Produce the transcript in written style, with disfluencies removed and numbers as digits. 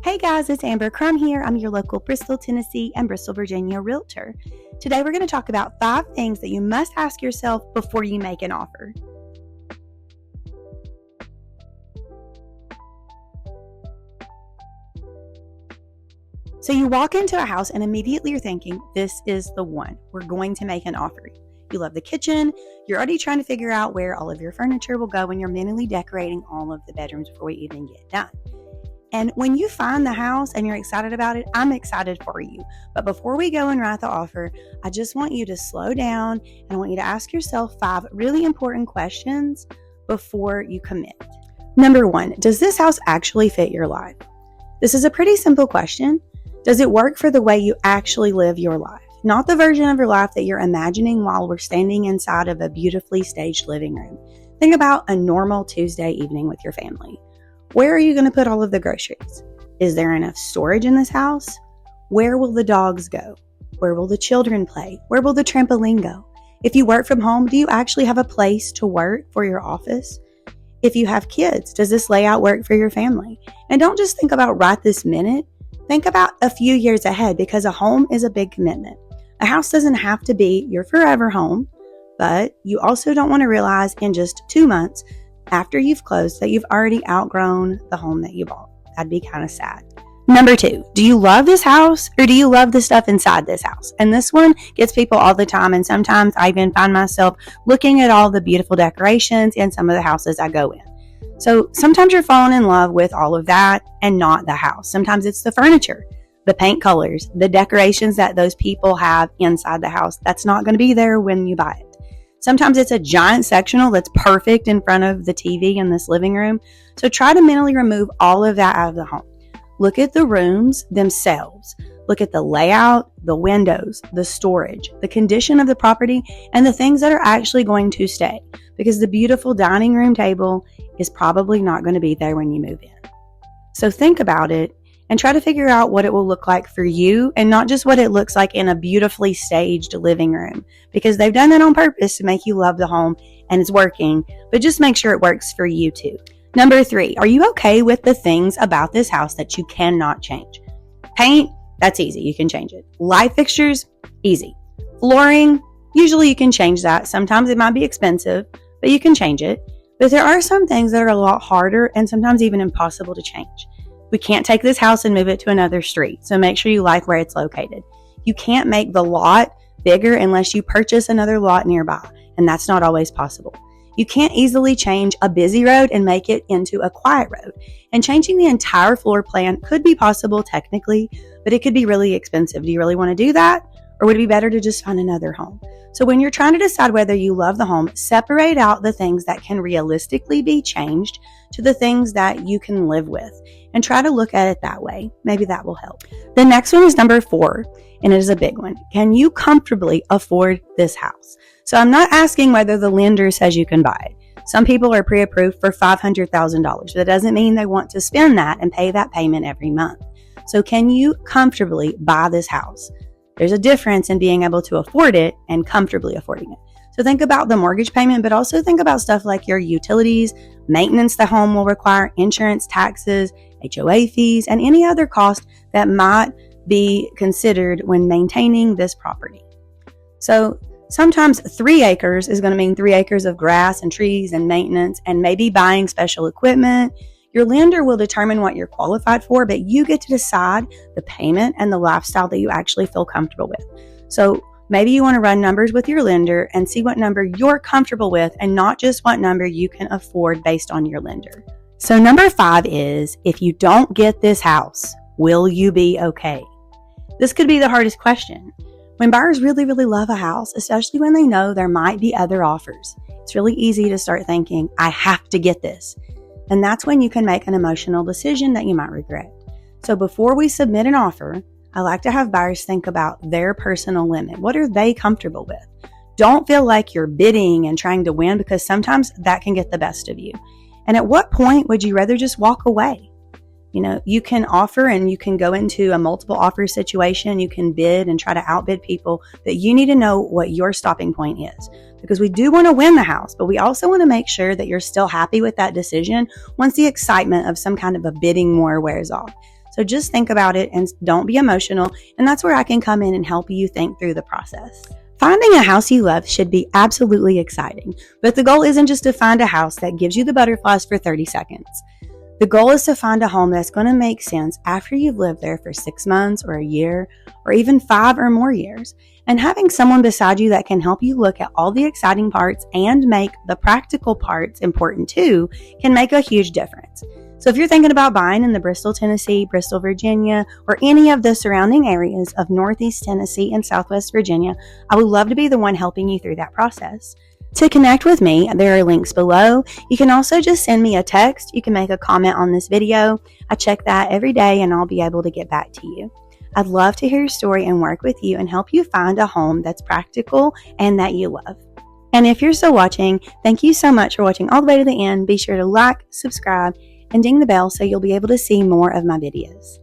Hey guys, it's Amber Crum here. I'm your local Bristol, Tennessee and Bristol, Virginia Realtor. Today we're going to talk about 5 things that you must ask yourself before you make an offer. So you walk into a house and immediately you're thinking, this is the one. We're going to make an offer. You love the kitchen. You're already trying to figure out where all of your furniture will go and you're mentally decorating all of the bedrooms before we even get done. And when you find the house and you're excited about it, I'm excited for you. But before we go and write the offer, I just want you to slow down and I want you to ask yourself 5 really important questions before you commit. Number 1, does this house actually fit your life? This is a pretty simple question. Does it work for the way you actually live your life? Not the version of your life that you're imagining while we're standing inside of a beautifully staged living room. Think about a normal Tuesday evening with your family. Where are you going to put all of the groceries? Is there enough storage in this house? Where will the dogs go? Where will the children play? Where will the trampoline go? If you work from home, do you actually have a place to work for your office? If you have kids, does this layout work for your family? And don't just think about right this minute. Think about a few years ahead because a home is a big commitment. A house doesn't have to be your forever home, but you also don't want to realize in just 2 months after you've closed that you've already outgrown the home that you bought. That'd be kind of sad. Number 2, do you love this house or do you love the stuff inside this house? And this one gets people all the time, and sometimes I even find myself looking at all the beautiful decorations in some of the houses I go in. So sometimes you're falling in love with all of that and not the house. Sometimes it's the furniture, the paint colors, the decorations that those people have inside the house. That's not going to be there when you buy it. Sometimes it's a giant sectional that's perfect in front of the TV in this living room. So try to mentally remove all of that out of the home. Look at the rooms themselves. Look at the layout, the windows, the storage, the condition of the property, and the things that are actually going to stay. Because the beautiful dining room table is probably not going to be there when you move in. So think about it and try to figure out what it will look like for you and not just what it looks like in a beautifully staged living room, because they've done that on purpose to make you love the home and it's working, but just make sure it works for you too. Number 3, are you okay with the things about this house that you cannot change? Paint, that's easy. You can change it. Light fixtures, easy. Flooring, usually you can change that. Sometimes it might be expensive, but you can change it. But there are some things that are a lot harder and sometimes even impossible to change. We can't take this house and move it to another street, so make sure you like where it's located. You can't make the lot bigger unless you purchase another lot nearby, and that's not always possible. You can't easily change a busy road and make it into a quiet road. And changing the entire floor plan could be possible technically, but it could be really expensive. Do you really want to do that? Or would it be better to just find another home? So when you're trying to decide whether you love the home, separate out the things that can realistically be changed to the things that you can live with and try to look at it that way. Maybe that will help. The next one is number 4, and it is a big one. Can you comfortably afford this house? So I'm not asking whether the lender says you can buy it. Some people are pre-approved for $500,000. That doesn't mean they want to spend that and pay that payment every month. So can you comfortably buy this house? There's a difference in being able to afford it and comfortably affording it. So think about the mortgage payment, but also think about stuff like your utilities, maintenance the home will require, insurance, taxes, HOA fees, and any other cost that might be considered when maintaining this property. So sometimes 3 acres is going to mean 3 acres of grass and trees and maintenance and maybe buying special equipment. Your lender will determine what you're qualified for, but you get to decide the payment and the lifestyle that you actually feel comfortable with. So maybe you want to run numbers with your lender and see what number you're comfortable with and not just what number you can afford based on your lender. So number 5 is, if you don't get this house, will you be okay? This could be the hardest question. When buyers really, really love a house, especially when they know there might be other offers, it's really easy to start thinking, I have to get this. And that's when you can make an emotional decision that you might regret. So before we submit an offer, I like to have buyers think about their personal limit. What are they comfortable with? Don't feel like you're bidding and trying to win, because sometimes that can get the best of you. And at what point would you rather just walk away? You know, you can offer and you can go into a multiple offer situation. You can bid and try to outbid people, but you need to know what your stopping point is, because we do want to win the house, but we also want to make sure that you're still happy with that decision once the excitement of some kind of a bidding war wears off. So just think about it and don't be emotional. And that's where I can come in and help you think through the process. Finding a house you love should be absolutely exciting, but the goal isn't just to find a house that gives you the butterflies for 30 seconds. The goal is to find a home that's going to make sense after you've lived there for 6 months or a year or even 5 or more years. And having someone beside you that can help you look at all the exciting parts and make the practical parts important too can make a huge difference. So if you're thinking about buying in the Bristol, Tennessee, Bristol, Virginia, or any of the surrounding areas of Northeast Tennessee and Southwest Virginia, I would love to be the one helping you through that process. To connect with me, there are links below. You can also just send me a text. You can make a comment on this video. I check that every day and I'll be able to get back to you. I'd love to hear your story and work with you and help you find a home that's practical and that you love. And if you're still watching, thank you so much for watching all the way to the end. Be sure to like, subscribe, and ding the bell so you'll be able to see more of my videos.